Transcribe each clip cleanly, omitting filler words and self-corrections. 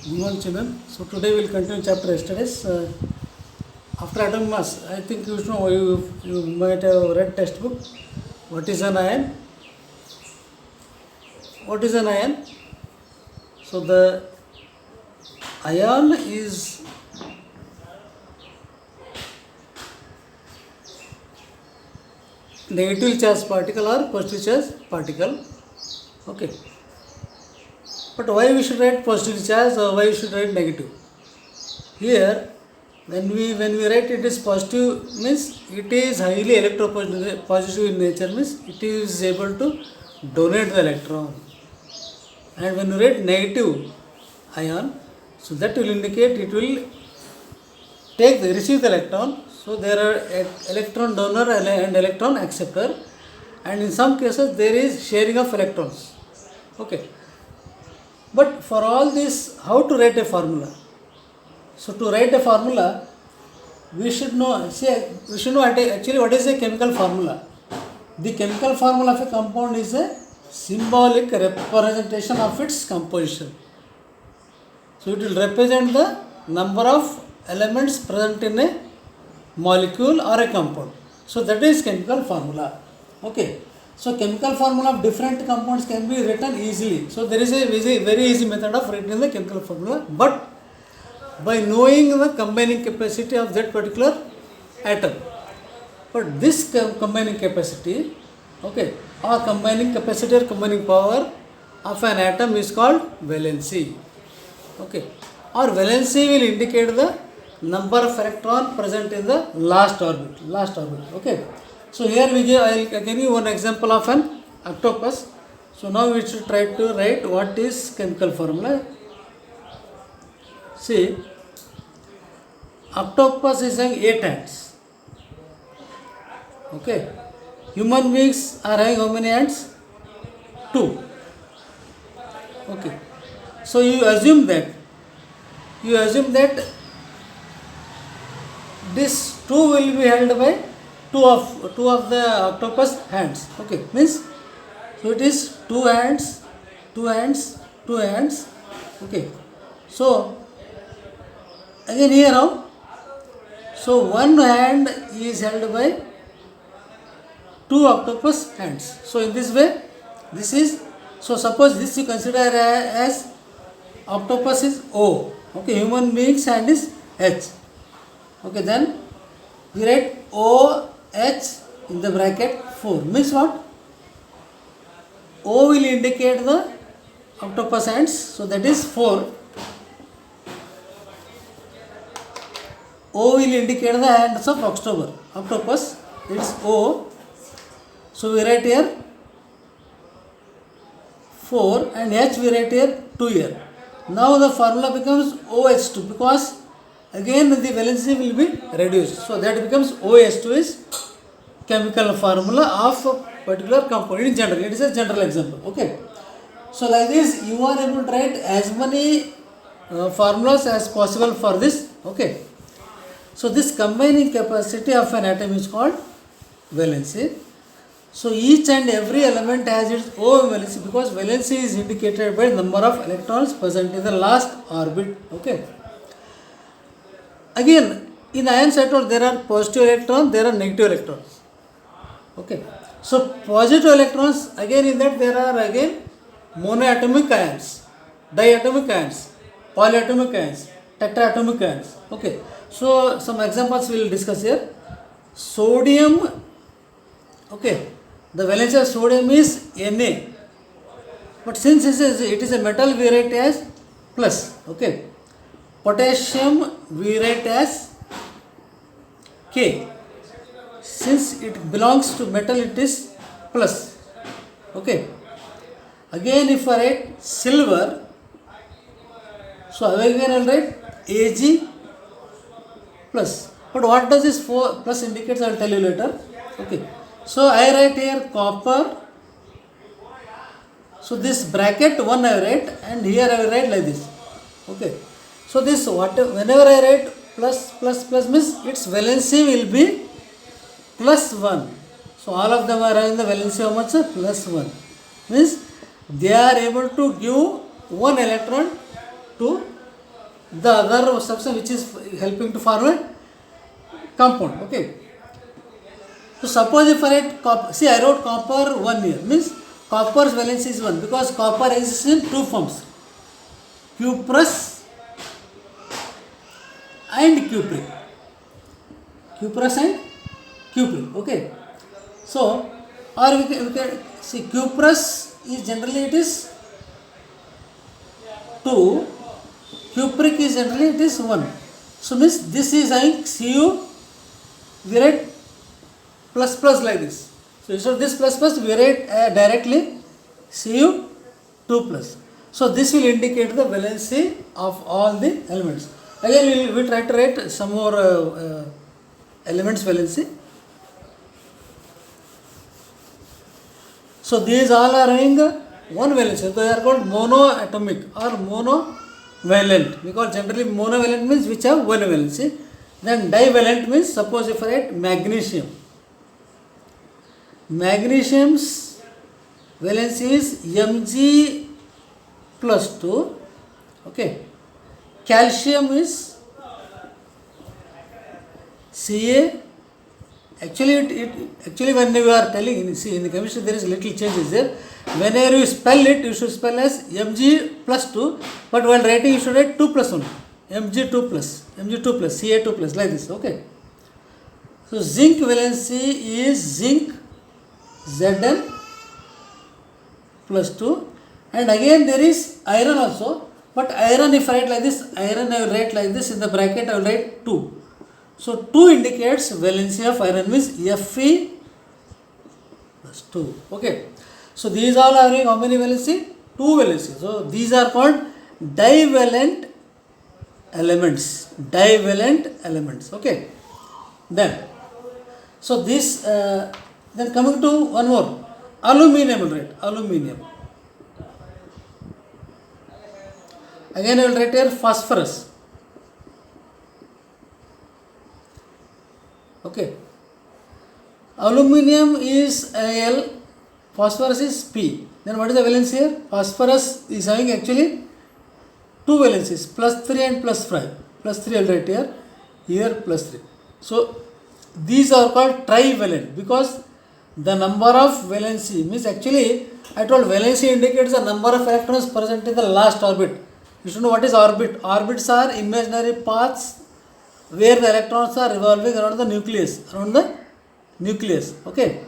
Good morning, children. So today we will continue chapter yesterday's. After atomic mass, I think you should know you might have read textbook. What is an ion? What is an ion? So the ion is negative charge particle or positive charge particle. Okay. But why we should write positive charge or why we should write negative? Here, when we write it is positive means it is highly electropositive in nature, means it is able to donate the electron. And when you write negative ion, so that will indicate it will receive the electron. So there are electron donor and electron acceptor, and in some cases there is sharing of electrons. Okay. But for all this, how to write a formula? So to write a formula, we should know actually what is a chemical formula. The chemical formula of a compound is a symbolic representation of its composition. So it will represent the number of elements present in a molecule or a compound. So that is chemical formula. Okay. So chemical formula of different compounds can be written easily. So there is a very easy method of writing the chemical formula, but by knowing the combining capacity of that particular atom. But this combining capacity, okay, or combining capacity or combining power of an atom is called valency. Okay, or valency will indicate the number of electron present in the last orbit. Okay. So here I will give you one example of an octopus. So now we should try to write what is chemical formula. See, octopus is having 8 hands. Okay. Human beings are having how many hands? 2. Okay. So you assume that this 2 will be held by two of the octopus hands. Okay, means so it is 2 hands. Okay, so again here how? So one hand is held by 2 octopus hands. So in this way, this is, so suppose this you consider as octopus is O. Okay, human being's hand is H. Okay, then we write OH in the bracket 4. Means what? O will indicate the octopus hands, so that is 4. O will indicate the hands of octopus, it is O. So we write here 4 and H we write here 2 here. Now the formula becomes OH2 because again the valency will be reduced. So that becomes OH2 is chemical formula of a particular compound in general. It is a general example. Okay. So like this you are able to write as many formulas as possible for this. Okay. So this combining capacity of an atom is called valency. So each and every element has its own valency because valency is indicated by number of electrons present in the last orbit. Okay. Again, in ion cycle there are positive electrons, there are negative electrons. Okay. So positive electrons, again in that there are again monoatomic ions, diatomic ions, polyatomic ions, tetraatomic ions. Okay. So some examples we will discuss here. Sodium, okay, the valency of sodium is Na. But since it is a metal, we write as plus. Okay. Potassium we write as K. Since it belongs to metal, it is plus. Okay. Again, if I write silver, so again I will write Ag plus. But what does this plus indicates? I will tell you later. Okay. So I write here copper. So this bracket 1 I write and here I will write like this. Okay. So this whenever I write plus means its valency will be plus 1. So all of them are having the valency how much? Plus 1. Means they are able to give one electron to the other substance which is helping to form a compound. Okay. So suppose if I write copper, see I wrote copper 1 here, means copper's valency is 1 because copper exists in two forms, cuprous and cupric. Cuprous and cupric. Okay. So, or we can see cuprous is generally it is 2, cupric is generally it is 1. So means this is having Cu, we write plus plus like this. So instead of this plus plus we write directly Cu 2 plus. So this will indicate the valency of all the elements. Again we will try to write some more elements valency. So these all are having one valency. So they are called monoatomic or monovalent. Because generally monovalent means which have one valency. Then divalent means, suppose if I write magnesium. Magnesium's valency is Mg plus 2. Okay. Calcium is Ca. Actually when you are telling, see in the chemistry there is little changes there. Whenever you spell it, you should spell as Mg plus 2, but while writing you should write 2 plus only. Mg2 plus, Mg2 plus, Ca2 plus, like this. Okay. So zinc valency is zinc Zn plus 2, and again there is iron also, but iron if I write like this, iron I will write like this, in the bracket I will write 2. So 2 indicates valency of iron, means Fe plus 2. Okay. So these all are having how many valency? 2 valency. So these are called divalent elements. Divalent elements. Okay. Then, so this, then coming to one more, aluminium will write, aluminium. Again I will write here phosphorus. Okay. Aluminium is Al, phosphorus is P. Then what is the valence here? Phosphorus is having actually 2 valencies, plus 3 and plus 5. Plus 3 I will write here, here plus 3. So these are called trivalent because the number of valency means, actually I told valency indicates the number of electrons present in the last orbit. You should know what is orbit. Orbits are imaginary paths where the electrons are revolving around the nucleus, Okay.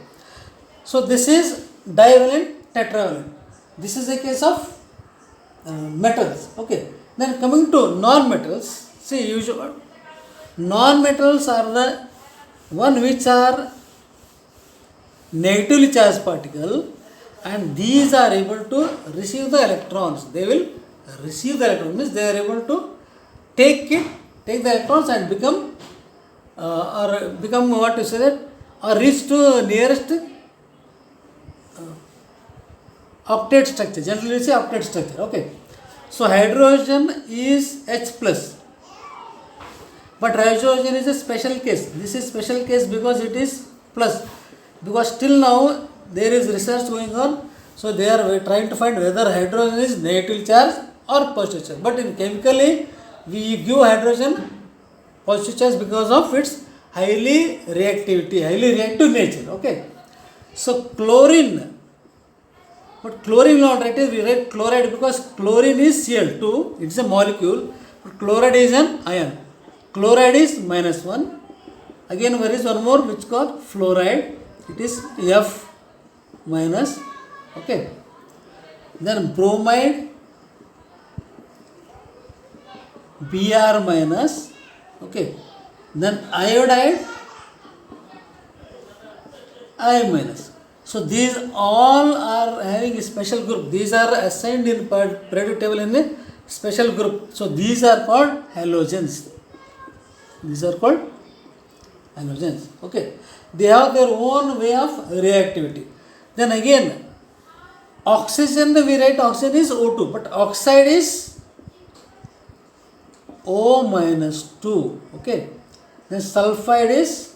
So this is divalent, tetravalent. This is a case of metals. Okay. Then coming to non-metals, see usually non-metals are the one which are negatively charged particle, and these are able to receive the electrons. They will receive the electrons, means they are able to take the electrons and become what you say that, or reach to nearest octet structure. Generally we say octet structure. Okay. So hydrogen is H plus, but hydrogen is a special case. This is special case because it is plus, because till now there is research going on. So they are trying to find whether hydrogen is negative charge or positive charge. But in chemically we give hydrogen positive charge because of its highly reactive nature. Okay. So chlorine, but chlorine will not write it, we write chloride because chlorine is Cl2, it's a molecule, but chloride is an ion. Chloride is -1. Again there is one more which called fluoride, it is F minus. Okay. Then bromide, Br minus. Okay. Then iodide, I minus. So these all are having a special group. These are assigned in periodic table in a special group. So these are called halogens. Okay. They have their own way of reactivity. Then again, oxygen, we write oxygen is O2, but oxide is O minus 2. Okay. Then sulfide is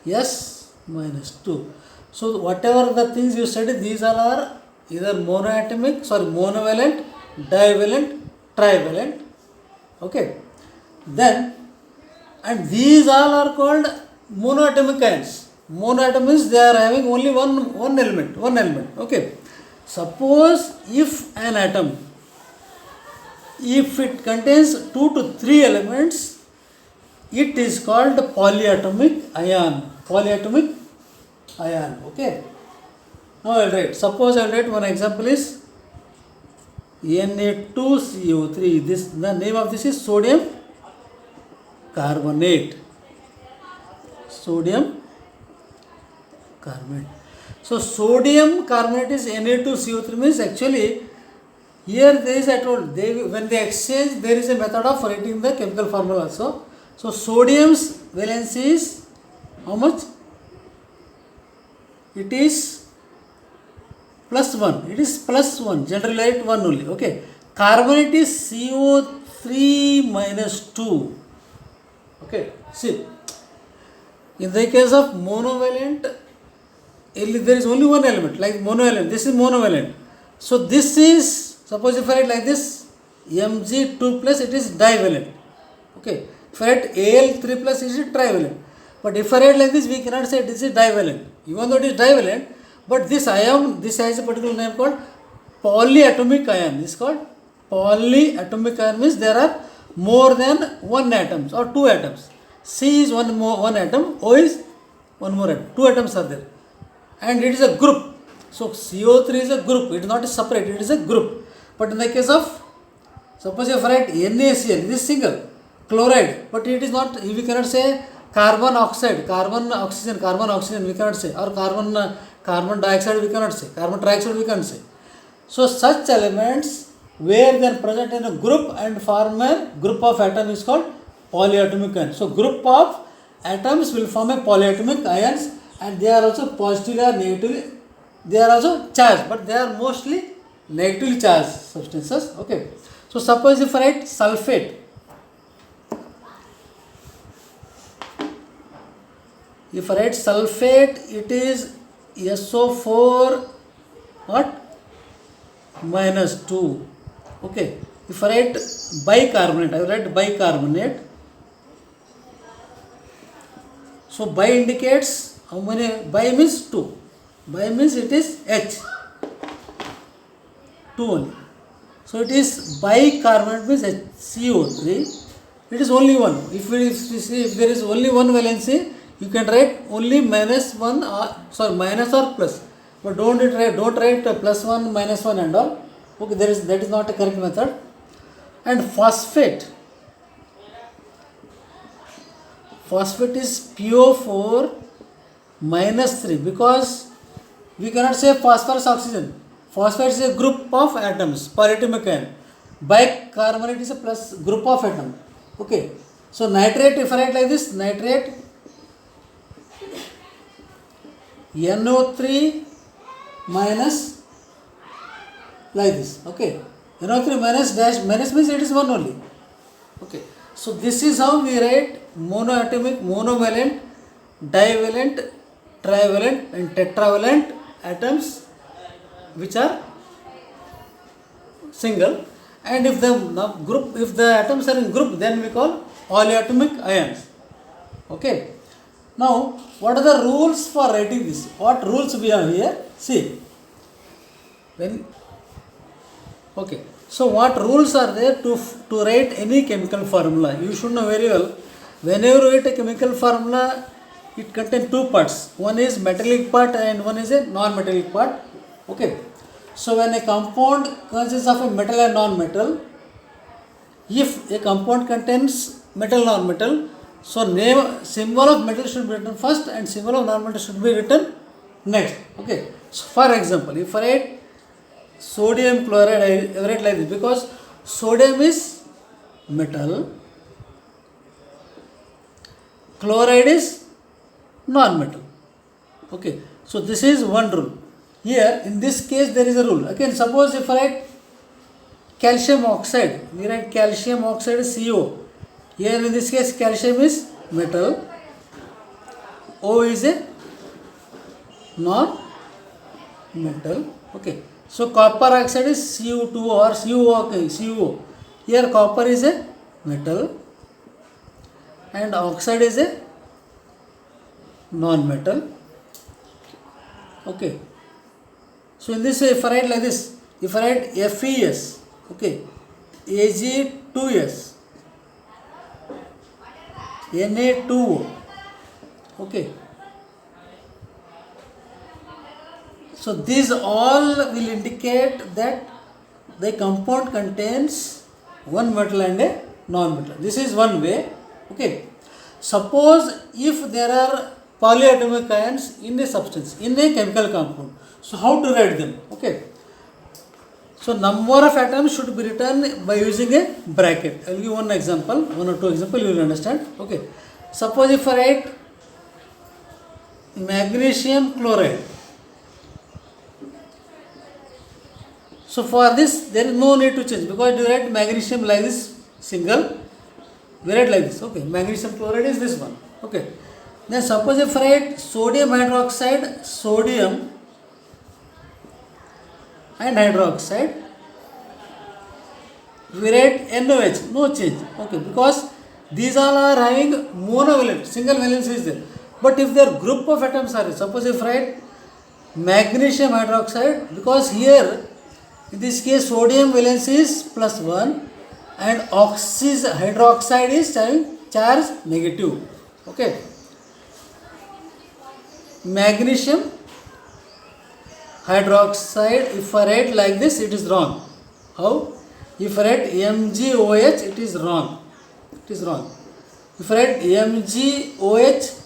S minus 2. So whatever the things you study, these all are either monovalent divalent, trivalent. Okay. Then, and these all are called monoatomic ions. Monoatom means they are having only one element. Okay. Suppose if an atom, if it contains 2 to 3 elements, it is called polyatomic ion. Polyatomic ion. Okay. Now I will write. Suppose I will write one example is Na2CO3. This, the name of this is sodium carbonate. Sodium carbonate. So sodium carbonate is Na2CO3 means actually here there is, I told, when they exchange there is a method of writing the chemical formula also. So sodium's valence is how much? It is +1. It is +1. Generally write 1 only. Okay. Carbonate is CO3 minus 2. Okay. See. In the case of monovalent, there is only one element, like monovalent. This is monovalent. So this is, suppose if I write like this, Mg2 plus, it is divalent. Okay. If I write Al3 plus, it is trivalent. But if I write like this, we cannot say this is divalent. Even though it is divalent, but this ion, this has a particular name called polyatomic ion. This is called polyatomic ion, means there are more than one atoms or two atoms. C is one atom, O is one more atom. Two atoms are there. And it is a group. So CO3 is a group. It is not a separate, it is a group. But in the case of, suppose if I write NaCl, this is single, chloride, but it is not, we cannot say carbon oxide, carbon oxygen we cannot say, or carbon dioxide we cannot say, carbon trioxide we cannot say. So such elements where they are present in a group and form a group of atoms is called polyatomic ion. So group of atoms will form a polyatomic ions, and they are also positively or negatively, they are also charged, but they are mostly negatively charged substances. Okay. So suppose if I write sulfate, if I write sulfate, it is SO4 what? -2. Okay. If I write bicarbonate, I will write bicarbonate. So bi indicates how many? Bi means 2. Bi means it is H. 2 only. So it is bicarbonate means CO3. It is only one. If there is only one valency, you can write only minus or plus. But don't write +1, -1 and all. Okay, that is not a correct method. And phosphate. Phosphate is PO4 -3, because we cannot say phosphorus oxygen. Phosphate is a group of atoms, polyatomic ion. Bicarbonate is a plus group of atom. Okay. So nitrate, if I write like this, nitrate NO3 minus like this. Okay. NO3 minus dash, minus means it is one only. Okay. So this is how we write monoatomic, monovalent, divalent, trivalent and tetravalent atoms which are single, and if the atoms are in group, then we call polyatomic ions. Okay. Now what are the rules for writing this? What rules we have here? See. Okay. So what rules are there to write any chemical formula? You should know very well. Whenever you write a chemical formula, it contains two parts. One is metallic part and one is a non-metallic part. Okay. So when a compound consists of a metal and non-metal, if a compound contains metal, non-metal, so symbol of metal should be written first and symbol of non-metal should be written next. Okay. So for example, if I write sodium chloride, I write like this, because sodium is metal, chloride is non-metal. Okay. So this is one rule. Here in this case there is a rule. Again, suppose if I write calcium oxide, we write calcium oxide is CO. Here in this case calcium is metal, O is a non-metal. Okay. So copper oxide is Cu2 or CuO. Okay, CuO. Here copper is a metal and oxide is a non-metal. Okay. So in this way, if I write like this, if I write FeS, okay, Ag2S, Na2O, okay. So these all will indicate that the compound contains one metal and a non-metal. This is one way. Okay. Suppose if there are polyatomic ions in a substance, in a chemical compound, so how to write them? Okay. So number of atoms should be written by using a bracket. I will give one example, one or two examples, you will understand. Okay. Suppose if I write magnesium chloride. So for this there is no need to change, because you write magnesium like this single, we write like this. Okay, magnesium chloride is this one. Okay. Then suppose if I write sodium hydroxide, sodium and hydroxide, we write NOH, no change. Okay, because these all are having monovalent, single valence is there. But if their group of atoms are, suppose if I write magnesium hydroxide, because here in this case sodium valence is +1 and hydroxide is having charge negative. Okay. Magnesium hydroxide, if I write like this, it is wrong. How? If I write MgOH, it is wrong. It is wrong. If I write MgOH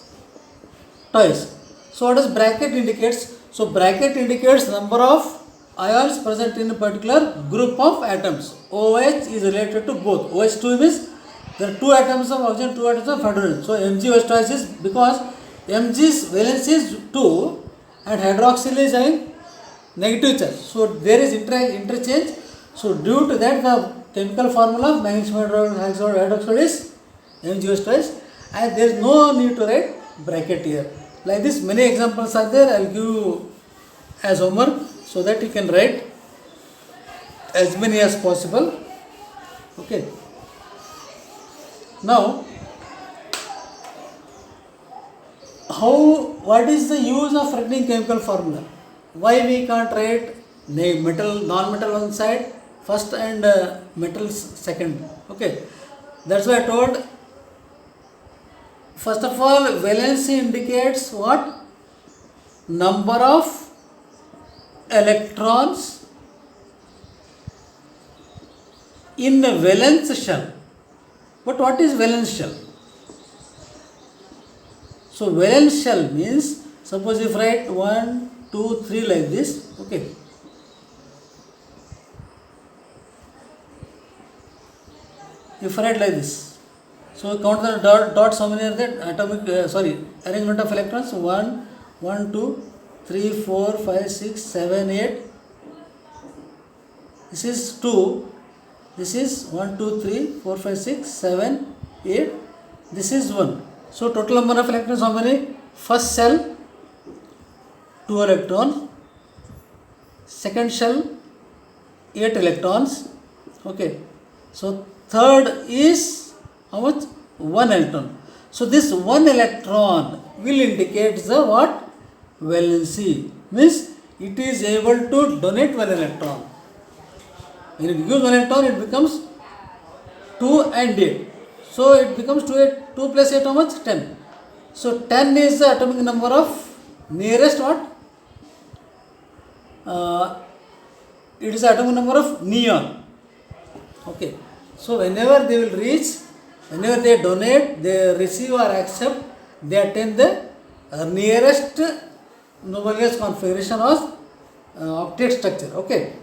twice. So what does bracket indicates? So bracket indicates number of ions present in a particular group of atoms. OH is related to both. OH2 means there are two atoms of oxygen, two atoms of hydrogen. So MgOH twice is because Mg's valence is 2 and hydroxyl is having negative charge. So there is interchange. So due to that, the chemical formula of magnesium hydroxide is MgOH twice, and there is no need to write bracket here. Like this, many examples are there. I will give you as homework so that you can write as many as possible. Okay. Now, what is the use of writing chemical formula? Why we can't write metal, non-metal one side first and metals second? Okay, that's why I told. First of all, valency indicates what? Number of electrons in a valence shell. But what is valence shell? So valence shell means, suppose if I write 1, 2, 3 like this. Okay. If I write like this, so count the dots. How many are there? Arrangement of electrons. 1, 2, 3, 4, 5, 6, 7, 8. This is 2. This is 1, 2, 3, 4, 5, 6, 7, 8. This is 1. So total number of electrons how many? First shell 2 electrons. Second shell 8 electrons. Okay. So third is how much? 1 electron. So this 1 electron will indicate the what? Valency. Means it is able to donate 1 electron. When it gives 1 electron, it becomes 2 and 8. So it becomes 2 plus 8 how much? 10. So 10 is the atomic number of nearest what? It is the atomic number of neon. Okay. So whenever they will reach, whenever they donate, they receive or accept, they attain the nearest Knoble gas configuration of octet structure. Okay.